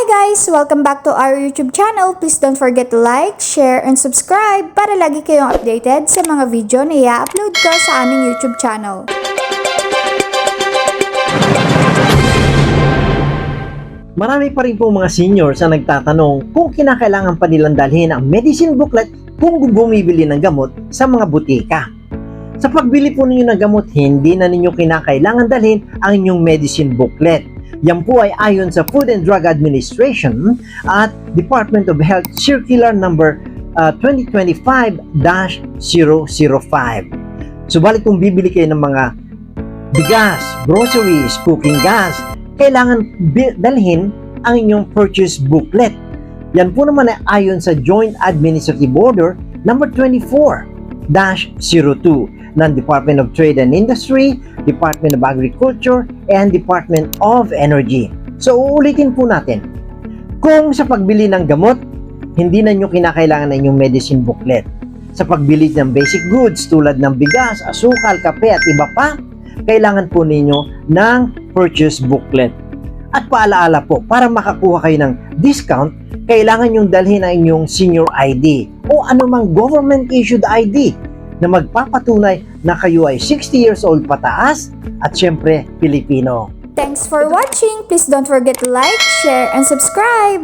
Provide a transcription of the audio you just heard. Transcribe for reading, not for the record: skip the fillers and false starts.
guys! Welcome back to our YouTube channel. Please don't forget to like, share, and subscribe para lagi kayong updated sa mga video na i-upload ko sa aming YouTube channel. Marami pa rin po mga seniors ang nagtatanong kung kinakailangan pa nilang dalhin ang medicine booklet kung bumibili ng gamot sa mga butika. Sa pagbili po ninyo ng gamot, hindi na ninyo kinakailangan dalhin ang inyong medicine booklet. Yan po ay ayon sa Food and Drug Administration at Department of Health Circular number 2025-005. Subalit kung bibili kayo ng mga bigas, groceries, cooking gas, kailangan dalhin ang inyong purchase booklet. Yan po naman ay ayon sa Joint Administrative Order number 24-02 ng Department of Trade and Industry, Department of Agriculture, and Department of Energy. So, uulitin po natin. Kung sa pagbili ng gamot, hindi na nyo kinakailangan na inyong medicine booklet. Sa pagbili ng basic goods tulad ng bigas, asukal, kape at iba pa, kailangan po ninyo ng purchase booklet. At paalaala po, para makakuha kayo ng discount, kailangan nyo dalhin ang inyong senior ID o anumang government-issued ID na magpapatunay na kayo ay 60 years old pataas at syempre Pilipino. Thanks for watching! Please don't forget to like, share, and subscribe!